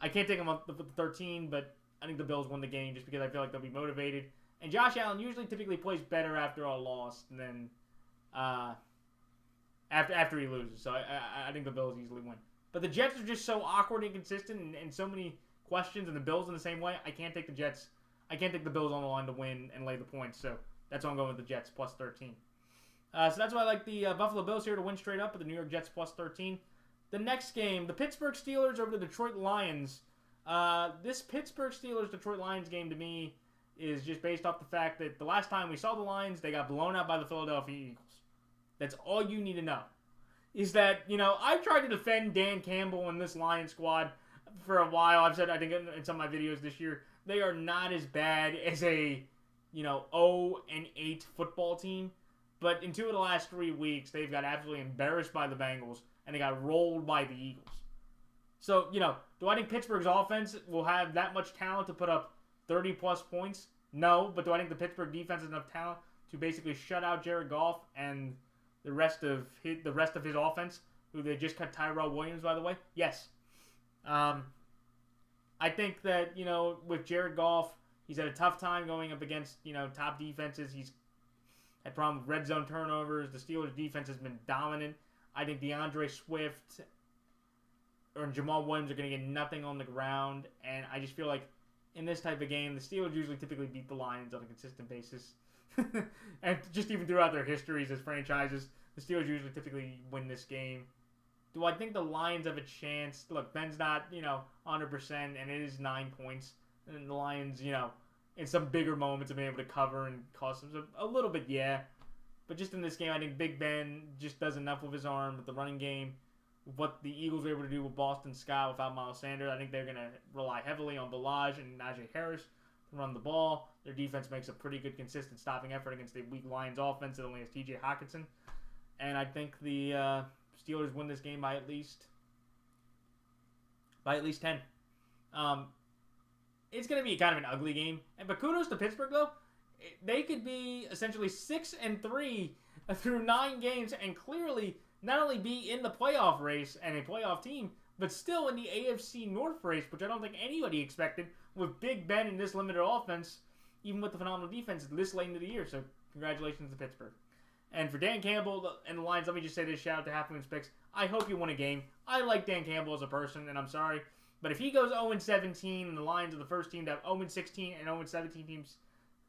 A: I can't take them up with the 13, but I think the Bills win the game just because I feel like they'll be motivated. And Josh Allen usually typically plays better after a loss than after he loses. So I think the Bills easily win. But the Jets are just so awkward and inconsistent, and so many questions, and the Bills in the same way. I can't take the Jets. I can't take the Bills on the line to win and lay the points. So that's why I'm going with the Jets plus 13. So that's why I like the Buffalo Bills here to win straight up with the New York Jets plus 13. The next game, the Pittsburgh Steelers over the Detroit Lions. This Pittsburgh Steelers-Detroit Lions game to me is just based off the fact that the last time we saw the Lions, they got blown out by the Philadelphia Eagles. That's all you need to know. Is that, I've tried to defend Dan Campbell and this Lions squad for a while. I've said, I think in some of my videos this year, they are not as bad as a, 0-8 football team. But in 2 of the last 3 weeks, they've got absolutely embarrassed by the Bengals, and they got rolled by the Eagles. So, do I think Pittsburgh's offense will have that much talent to put up 30-plus points? No, but do I think the Pittsburgh defense has enough talent to basically shut out Jared Goff and the rest of his offense, who they just cut Tyrell Williams, by the way? Yes. I think that, with Jared Goff, he's had a tough time going up against, top defenses. He's had problems with red zone turnovers. The Steelers' defense has been dominant. I think DeAndre Swift or Jamal Williams are going to get nothing on the ground, and I just feel like in this type of game, the Steelers usually typically beat the Lions on a consistent basis. And just even throughout their histories as franchises, the Steelers usually typically win this game. Do I think the Lions have a chance? Look, Ben's not, 100%, and it is 9 points. And the Lions, in some bigger moments have been able to cover and cost them a little bit, yeah. But just in this game, I think Big Ben just does enough with his arm, with the running game, with what the Eagles were able to do with Boston Scott without Miles Sanders. I think they're going to rely heavily on Ballage and Najee Harris to run the ball. Their defense makes a pretty good, consistent stopping effort against the weak Lions offense that only has T.J. Hockenson. And I think the Steelers win this game by at least 10. It's going to be kind of an ugly game. But kudos to Pittsburgh, though. They could be essentially 6-3 through 9 games and clearly not only be in the playoff race and a playoff team, but still in the AFC North race, which I don't think anybody expected with Big Ben and this limited offense, even with the phenomenal defense this late into the year. So congratulations to Pittsburgh. And for Dan Campbell and the Lions, let me just say this, shout out to Half Moon's Picks. I hope you win a game. I like Dan Campbell as a person, and I'm sorry. But if he goes 0-17 and the Lions are the first team to have 0-16 and 0-17 teams,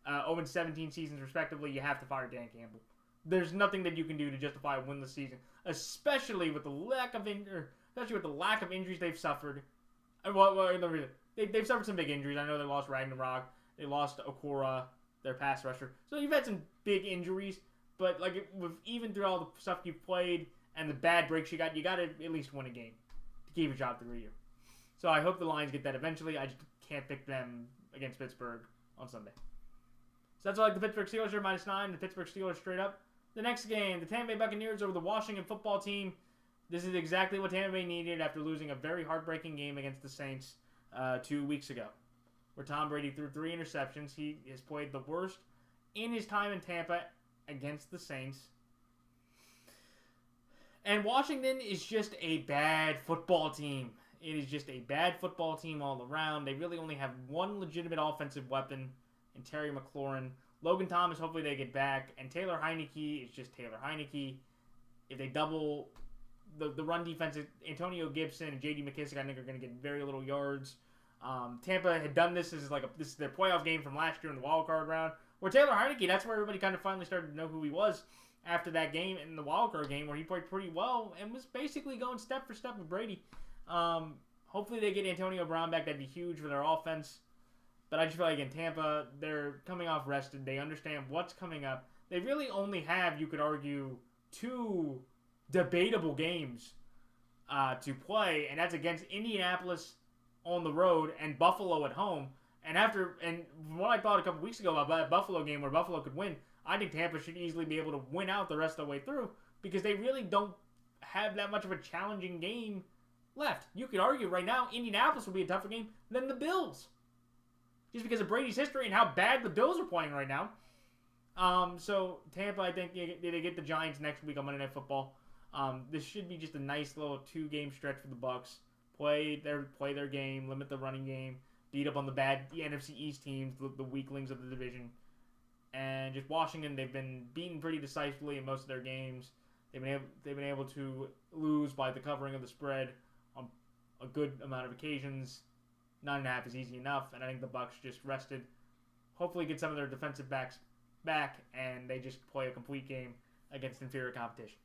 A: 0-17 seasons respectively, you have to fire Dan Campbell. There's nothing that you can do to justify a winless season, especially with the lack of injuries they've suffered. They've suffered some big injuries. I know they lost Ragnarok, they lost Okora, their pass rusher. So you've had some big injuries, but even through all the stuff you've played and the bad breaks you got to at least win a game to keep your job through you. So I hope the Lions get that eventually. I just can't pick them against Pittsburgh on Sunday. So that's all like the Pittsburgh Steelers are -9. The Pittsburgh Steelers straight up. The next game, the Tampa Bay Buccaneers over the Washington football team. This is exactly what Tampa Bay needed after losing a very heartbreaking game against the Saints 2 weeks ago, where Tom Brady threw 3 interceptions. He has played the worst in his time in Tampa against the Saints. And Washington is just a bad football team. It is just a bad football team all around. They really only have one legitimate offensive weapon in Terry McLaurin. Logan Thomas, hopefully they get back. And Taylor Heineke is just Taylor Heineke. If they double the run defense, Antonio Gibson and J.D. McKissick, I think, are going to get very little yards. Tampa had done this as this is their playoff game from last year in the wild card round. Where Taylor Heineke, that's where everybody kind of finally started to know who he was after that game in the wild card game where he played pretty well and was basically going step for step with Brady. Hopefully they get Antonio Brown back. That'd be huge for their offense. But I just feel like in Tampa, they're coming off rested. They understand what's coming up. They really only have, you could argue, 2 debatable games to play, and that's against Indianapolis on the road and Buffalo at home. And what I thought a couple weeks ago about that Buffalo game where Buffalo could win, I think Tampa should easily be able to win out the rest of the way through because they really don't have that much of a challenging game left. You could argue right now Indianapolis would be a tougher game than the Bills, just because of Brady's history and how bad the Bills are playing right now. So Tampa, I think they get the Giants next week on Monday Night Football. This should be just a nice little 2-game stretch for the Bucs. Play their game, limit the running game, beat up on the NFC East teams, the weaklings of the division. And just Washington, they've been beaten pretty decisively in most of their games. They've been able to lose by the covering of the spread on a good amount of occasions. 9.5 is easy enough, and I think the Bucs just rested. Hopefully get some of their defensive backs back, and they just play a complete game against inferior competition.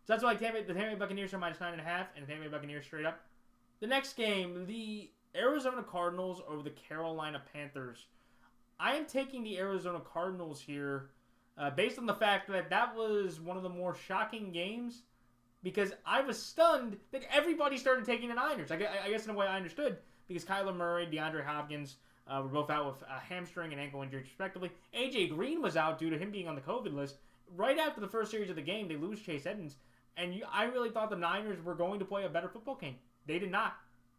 A: So that's why the Tampa Bay Buccaneers are -9.5, and the Tampa Bay Buccaneers straight up. The next game, the Arizona Cardinals over the Carolina Panthers. I am taking the Arizona Cardinals here based on the fact that was one of the more shocking games because I was stunned that everybody started taking the Niners. I guess in a way I understood because Kyler Murray, DeAndre Hopkins were both out with a hamstring and ankle injuries respectively. A.J. Green was out due to him being on the COVID list. Right after the first series of the game, they lose Chase Edmonds. And I really thought the Niners were going to play a better football game. They did not.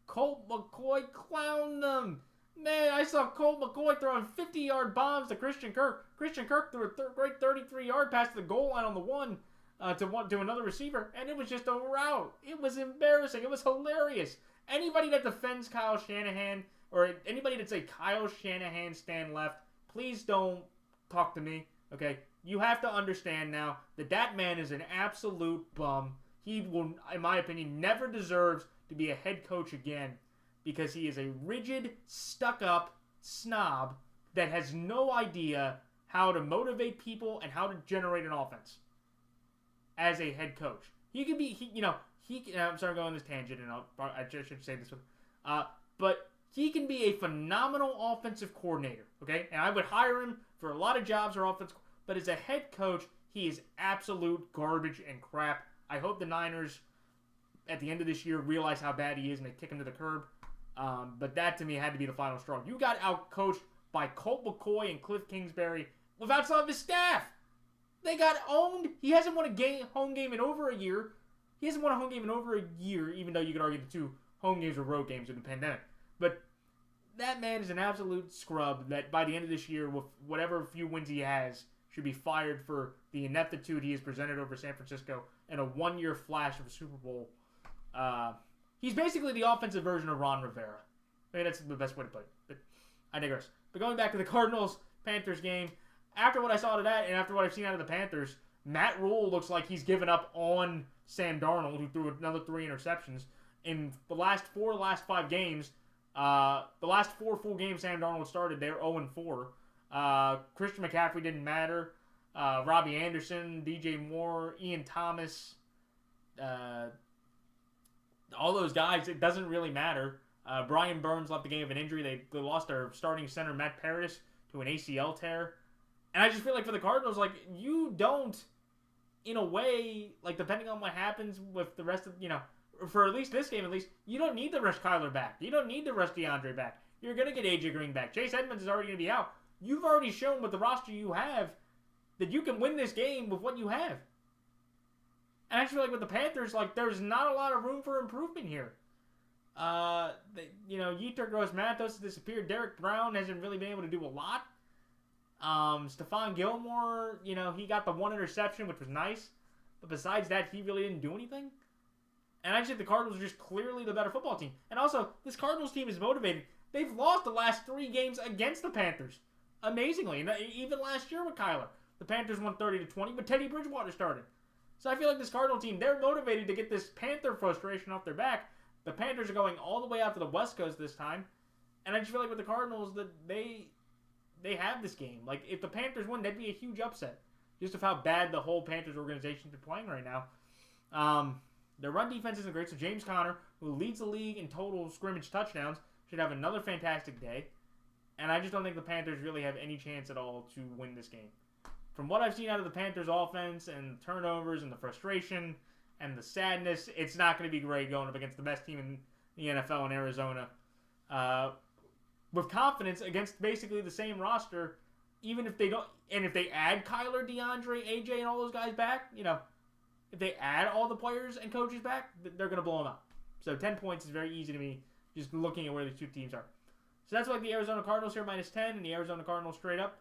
A: Colt McCoy clowned them. Man, I saw Colt McCoy throwing 50-yard bombs to Christian Kirk. Christian Kirk threw a great 33-yard pass to the goal line on the one to another receiver, and it was just a rout. It was embarrassing. It was hilarious. Anybody that defends Kyle Shanahan or anybody that's a Kyle Shanahan stand left, please don't talk to me, okay? You have to understand now that man is an absolute bum. He will, in my opinion, never deserves to be a head coach again because he is a rigid, stuck-up snob that has no idea how to motivate people and how to generate an offense as a head coach. He could be, I'm sorry, I'm going on this tangent, and I should say this one. But he can be a phenomenal offensive coordinator, okay? And I would hire him for a lot of jobs or offense. But as a head coach, he is absolute garbage and crap. I hope the Niners, at the end of this year, realize how bad he is and they kick him to the curb. But that, to me, had to be the final straw. You got out-coached by Colt McCoy and Cliff Kingsbury without some of his staff. They got owned. He hasn't won a home game in over a year. Even though you could argue the 2 home games were road games in the pandemic. But that man is an absolute scrub that by the end of this year, with whatever few wins he has, should be fired for the ineptitude he has presented over San Francisco and a 1-year flash of a Super Bowl. He's basically the offensive version of Ron Rivera. I mean, that's the best way to put it. But I digress. But going back to the Cardinals-Panthers game, after what I saw to that and after what I've seen out of the Panthers, Matt Rule looks like he's given up on Sam Darnold, who threw another 3 interceptions. In the last 5 games, the last 4 full games Sam Darnold started, they're 0-4. Christian McCaffrey didn't matter. Robbie Anderson, DJ Moore, Ian Thomas, all those guys, it doesn't really matter. Brian Burns left the game of an injury. They lost their starting center, Matt Paradis, to an ACL tear. And I just feel like for the Cardinals, like, you don't, in a way, like, depending on what happens with the rest of, for at least this game at least, you don't need to rush Kyler back. You don't need to rush DeAndre back. You're going to get A.J. Green back. Chase Edmonds is already going to be out. You've already shown with the roster you have that you can win this game with what you have. And I just feel like with the Panthers, like, there's not a lot of room for improvement here. Yetur Gross-Matos has disappeared. Derek Brown hasn't really been able to do a lot. Stephon Gilmore, he got the 1 interception, which was nice. But besides that, he really didn't do anything. And I just think the Cardinals are just clearly the better football team. And also, this Cardinals team is motivated. They've lost the last 3 games against the Panthers. Amazingly. And even last year with Kyler, the Panthers won 30-20, but Teddy Bridgewater started. So I feel like this Cardinal team, they're motivated to get this Panther frustration off their back. The Panthers are going all the way out to the West Coast this time. And I just feel like with the Cardinals, that they have this game. Like, if the Panthers win, that'd be a huge upset. Just of how bad the whole Panthers organization's been playing right now. Their run defense isn't great, so James Conner, who leads the league in total scrimmage touchdowns, should have another fantastic day. And I just don't think the Panthers really have any chance at all to win this game. From what I've seen out of the Panthers offense and turnovers and the frustration and the sadness, it's not going to be great going up against the best team in the NFL in Arizona. With confidence against basically the same roster, even if they don't, and if they add Kyler, DeAndre, AJ, and all those guys back, if they add all the players and coaches back, they're going to blow them out. So 10 points is very easy to me, just looking at where the two teams are. So that's why the Arizona Cardinals here -10, and the Arizona Cardinals straight up.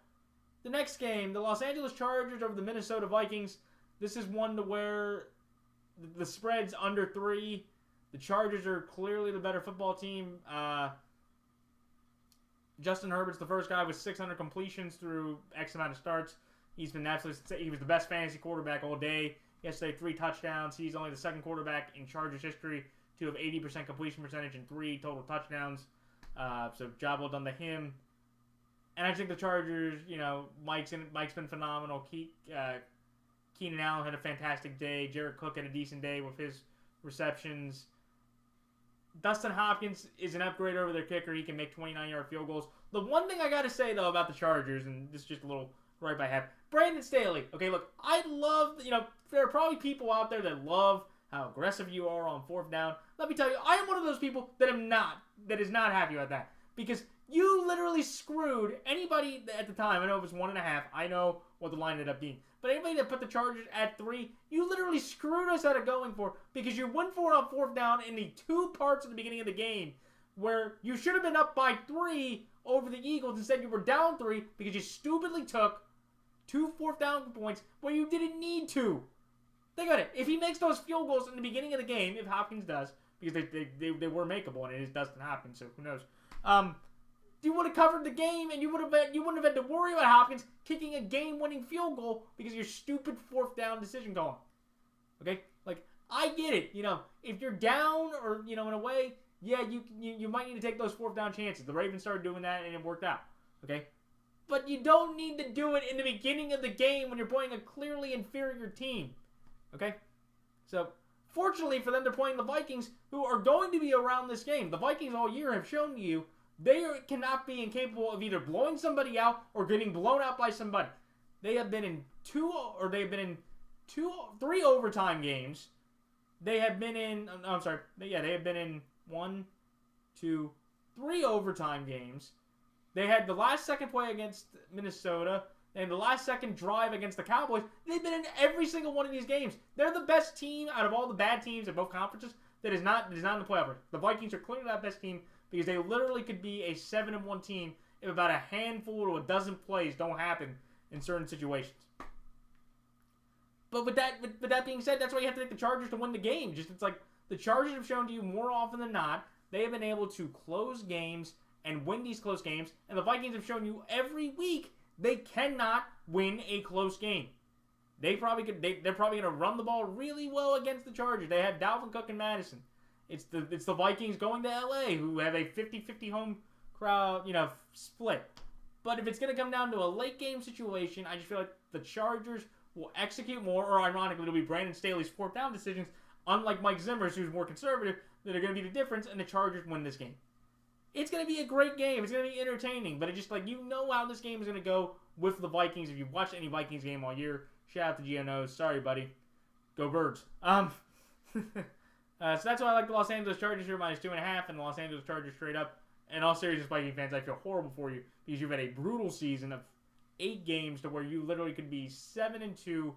A: The next game, the Los Angeles Chargers over the Minnesota Vikings. This is one to where the spread's under 3. The Chargers are clearly the better football team. Justin Herbert's the first guy with 600 completions through X amount of starts. He was the best fantasy quarterback all day. Yesterday, 3 touchdowns. He's only the second quarterback in Chargers history to have 80% completion percentage and 3 total touchdowns. So job well done to him. And I think the Chargers, Mike's been phenomenal. Keenan Allen had a fantastic day. Jared Cook had a decent day with his receptions. Dustin Hopkins is an upgrade over their kicker. He can make 29-yard field goals. The one thing I got to say, though, about the Chargers, and this is just a little gripe I have, Brandon Staley. Okay, look, I love, there are probably people out there that love how aggressive you are on 4th down. Let me tell you, I am one of those people that is not happy about that. Because you literally screwed anybody at the time. I know it was 1.5. I know what the line ended up being. But anybody that put the Chargers at 3, you literally screwed us out of going for, because you went for it on 4th down in the 2 parts at the beginning of the game where you should have been up by 3 over the Eagles. Instead, you were down 3 because you stupidly took 2 4th down points where you didn't need to. Think about it. If he makes those field goals in the beginning of the game, if Hopkins does, because they were makeable, and it is Dustin Hopkins, so who knows. You would have covered the game, and you wouldn't have had to worry about Hopkins kicking a game-winning field goal because of your stupid 4th down decision calling. Okay, I get it. If you're down or in a way, yeah, you might need to take those 4th down chances. The Ravens started doing that, and it worked out. Okay, but you don't need to do it in the beginning of the game when you're playing a clearly inferior team. Okay, so fortunately for them, they're playing the Vikings, who are going to be around this game. The Vikings all year have shown you they cannot be incapable of either blowing somebody out or getting blown out by somebody. They have been in 3 overtime games. They have been in, they have been in 1, 2, 3 overtime games. They had the last second play against Minnesota and the last second drive against the Cowboys. They've been in every single one of these games. They're the best team out of all the bad teams in both conferences that is not in the playoff. The Vikings are clearly that best team, because they literally could be a 7-1 team if about a handful to a dozen plays don't happen in certain situations. But with that being said, that's why you have to take the Chargers to win the game. It's like the Chargers have shown to you more often than not, they have been able to close games and win these close games. And the Vikings have shown you every week they cannot win a close game. They're probably going to run the ball really well against the Chargers. They have Dalvin Cook and Madison. It's the Vikings going to LA, who have a 50-50 home crowd, split. But if it's going to come down to a late game situation, I just feel like the Chargers will execute more, or ironically, it'll be Brandon Staley's 4th down decisions, unlike Mike Zimmer's, who's more conservative, that are going to be the difference, and the Chargers win this game. It's going to be a great game. It's going to be entertaining, but it's just how this game is going to go with the Vikings. If you've watched any Vikings game all year, shout out to GNOs. Sorry, buddy. Go Birds. So that's why I like the Los Angeles Chargers here -2.5, and the Los Angeles Chargers straight up. And all serious Viking fans, I feel horrible for you because you've had a brutal season of 8 games to where you literally could be 7-2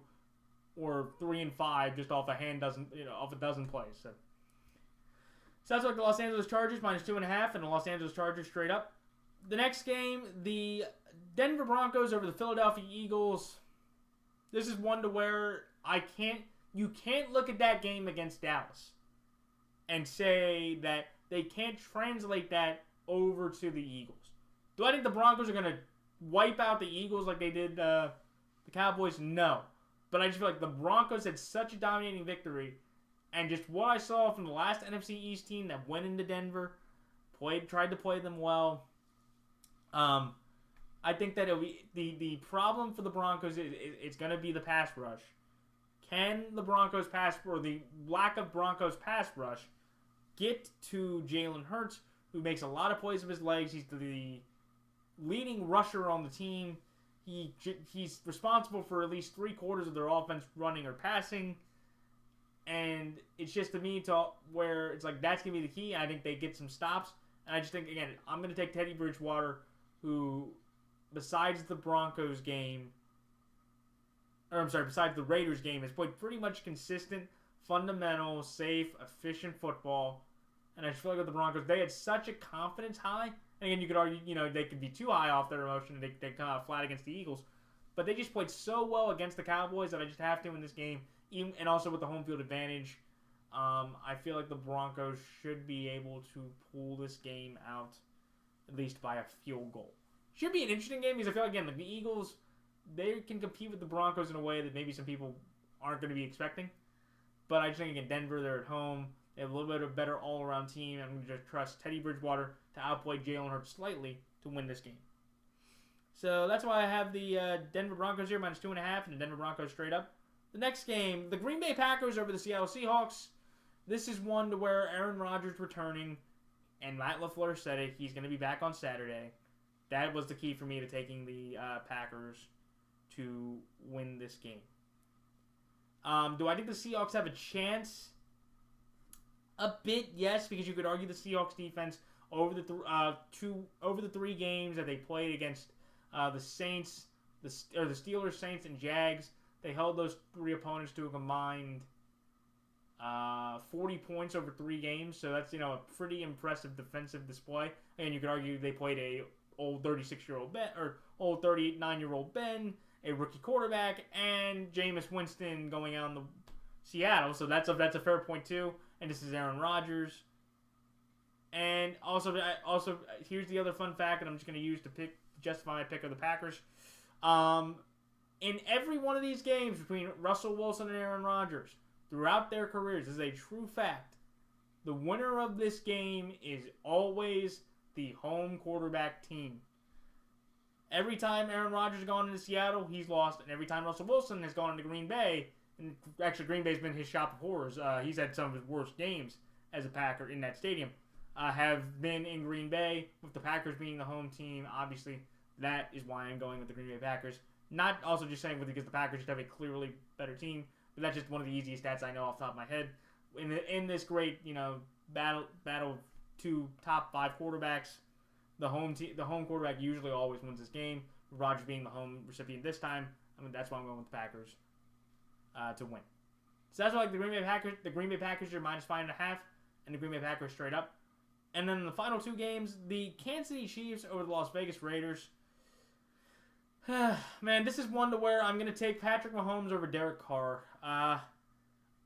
A: or 3-5 just off a dozen plays. So that's like the Los Angeles Chargers -2.5, and the Los Angeles Chargers straight up. The next game, the Denver Broncos over the Philadelphia Eagles. This is one to where you can't look at that game against Dallas and say that they can't translate that over to the Eagles. Do I think the Broncos are going to wipe out the Eagles like they did the Cowboys? No. But I just feel like the Broncos had such a dominating victory, and just what I saw from the last NFC East team that went into Denver, tried to play them well. I think that it'll be the problem for the Broncos it's going to be the pass rush. Can the Broncos or the lack of Broncos pass rush get to Jalen Hurts, who makes a lot of plays with his legs? He's the leading rusher on the team. He's responsible for at least 3/4 of their offense running or passing. And it's just to me where it's like that's going to be the key. I think they get some stops. And I just think, again, I'm going to take Teddy Bridgewater, who, besides the Broncos game, besides the Raiders game, has played pretty much consistent, fundamental, safe, efficient football. And I just feel like with the Broncos, they had such a confidence high. And again, you could argue, they could be too high off their emotion and they come out flat against the Eagles. But they just played so well against the Cowboys that I just have to in this game. And also with the home field advantage, I feel like the Broncos should be able to pull this game out at least by a field goal. Should be an interesting game because I feel like, again, the Eagles, they can compete with the Broncos in a way that maybe some people aren't going to be expecting. But I just think, again, Denver, they're at home. They have a little bit of a better all-around team. I'm going to just trust Teddy Bridgewater to outplay Jalen Hurts slightly to win this game. So that's why I have the Denver Broncos here, -2.5, and the Denver Broncos straight up. The next game, the Green Bay Packers over the Seattle Seahawks. This is one to where Aaron Rodgers returning, and Matt LaFleur said it. He's going to be back on Saturday. That was the key for me to taking the Packers to win this game. Do I think the Seahawks have a chance? A bit, yes, because you could argue the Seahawks defense over the 3 games that they played against the Saints, the Steelers, Saints, and Jags. They held those 3 opponents to a combined 40 points over 3 games, so that's a pretty impressive defensive display. And you could argue they played a old 36-year-old Ben or old 39-year-old Ben, a rookie quarterback, and Jameis Winston going out in the Seattle. So that's a fair point too. And this is Aaron Rodgers. And also here's the other fun fact that I'm just going to use to justify my pick of the Packers. In every one of these games between Russell Wilson and Aaron Rodgers, throughout their careers, this is a true fact. The winner of this game is always the home quarterback team. Every time Aaron Rodgers has gone into Seattle, he's lost. And every time Russell Wilson has gone into Green Bay, and actually Green Bay's been his shop of horrors. He's had some of his worst games as a Packer in that stadium. Have been in Green Bay, with the Packers being the home team. Obviously, that is why I'm going with the Green Bay Packers. Not also just saying because the Packers just have a clearly better team, but that's just one of the easiest stats I know off the top of my head. In this great, battle of 2 top 5 quarterbacks, the home quarterback usually always wins this game. Rodgers being the home recipient this time, that's why I'm going with the Packers to win. So that's why the Green Bay Packers. The Green Bay Packers are -5.5, and the Green Bay Packers straight up. And then the final 2 games, the Kansas City Chiefs over the Las Vegas Raiders. Man, this is one to where I'm going to take Patrick Mahomes over Derek Carr.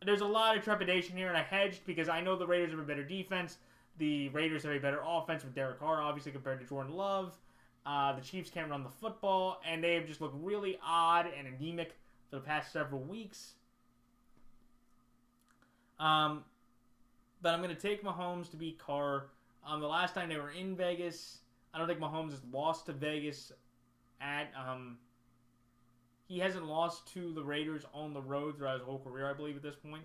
A: There's a lot of trepidation here, and I hedged because I know the Raiders have a better defense. The Raiders have a better offense with Derek Carr, obviously, compared to Jordan Love. The Chiefs can't run the football, and they have just looked really odd and anemic for the past several weeks. But I'm going to take Mahomes to beat Carr. The last time they were in Vegas, I don't think Mahomes has lost to Vegas he hasn't lost to the Raiders on the road throughout his whole career, I believe, at this point.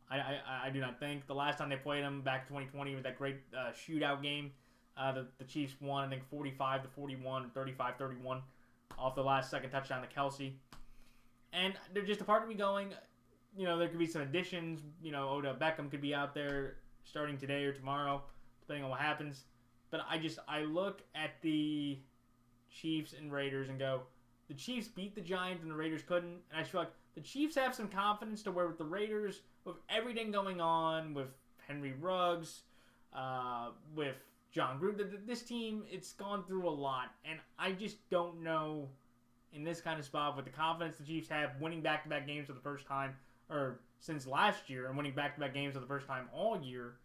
A: I do not think. The last time they played him back in 2020 was that great shootout game. The Chiefs won, I think, 45-41, 35-31 off the last second touchdown to Kelsey. And there's just a part of me going, there could be some additions. Odell Beckham could be out there starting today or tomorrow, depending on what happens. But I look at the Chiefs and Raiders and go, the Chiefs beat the Giants and the Raiders couldn't. And I just feel like the Chiefs have some confidence to where with the Raiders, with everything going on, with Henry Ruggs, with John Gruden, this team, it's gone through a lot. And I just don't know in this kind of spot with the confidence the Chiefs have, winning back-to-back games for the first time, or since last year, and winning back-to-back games for the first time all year.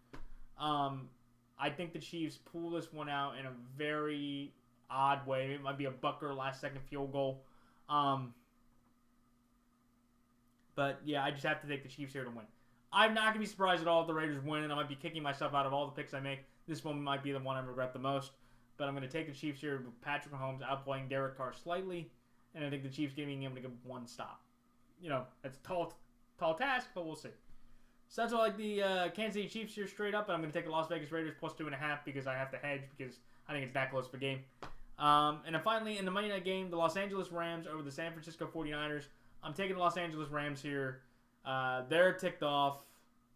A: I think the Chiefs pull this one out in a very odd way. It might be a Bucker last-second field goal. But, yeah, I just have to take the Chiefs here to win. I'm not going to be surprised at all if the Raiders win, and I might be kicking myself out of all the picks I make. This one might be the one I regret the most. But I'm going to take the Chiefs here with Patrick Mahomes outplaying Derek Carr slightly, and I think the Chiefs giving him to get one stop. That's a tall task, but we'll see. So that's why I like the Kansas City Chiefs here straight up, and I'm going to take the Las Vegas Raiders +2.5 because I have to hedge because I think it's that close of a game. And then finally, in the Monday night game, the Los Angeles Rams over the San Francisco 49ers. I'm taking the Los Angeles Rams here. They're ticked off.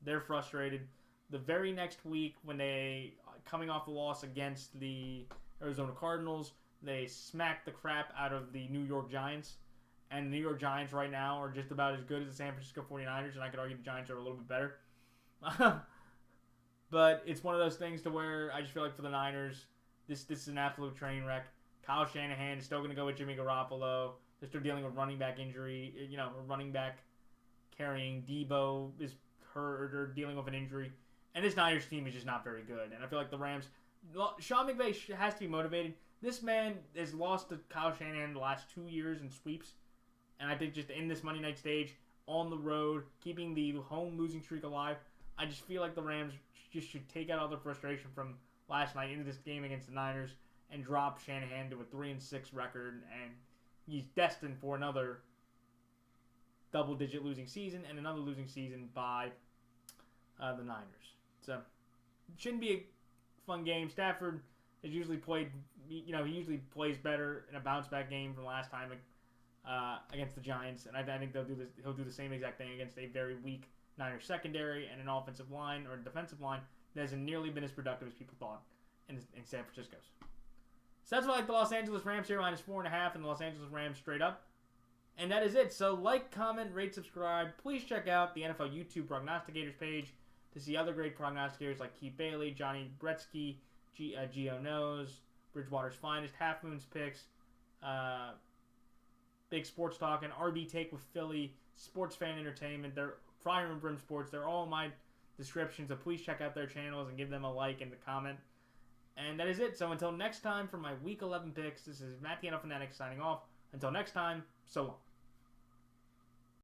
A: They're frustrated. The very next week, when they coming off the loss against the Arizona Cardinals, they smacked the crap out of the New York Giants. And the New York Giants right now are just about as good as the San Francisco 49ers, and I could argue the Giants are a little bit better. But it's one of those things to where I just feel like for the Niners, this is an absolute train wreck. Kyle Shanahan is still going to go with Jimmy Garoppolo. They're still dealing with running back injury. Running back carrying Debo is hurt or dealing with an injury. And this Niners team is just not very good. And I feel like the Rams, Sean McVay has to be motivated. This man has lost to Kyle Shanahan the last 2 years in sweeps. And I think just in this Monday night stage, on the road, keeping the home losing streak alive, I just feel like the Rams just should take out all the frustration from last night into this game against the Niners and drop Shanahan to a 3-6 record, and he's destined for another double-digit losing season and another losing season by the Niners. So it shouldn't be a fun game. Stafford has usually played, he usually plays better in a bounce-back game from last time against the Giants, and I think he'll do the same exact thing against a very weak Niners secondary and an offensive line or defensive line that hasn't nearly been as productive as people thought in San Francisco's. So that's why I like the Los Angeles Rams here, -4.5, and the Los Angeles Rams straight up. And that is it. So like, comment, rate, subscribe. Please check out the NFL YouTube Prognosticators page to see other great prognosticators like Keith Bailey, Johnny Bretsky, Gio Knows, Bridgewater's Finest, Half Moon's Picks, Big Sports Talk, and RB Take with Philly, Sports Fan Entertainment. They're Fryer and Brim Sports. They're all in my description, so please check out their channels and give them a like and a comment. And that is it. So until next time for my Week 11 picks, this is Matt the NFL Fanatic signing off. Until next time, so long.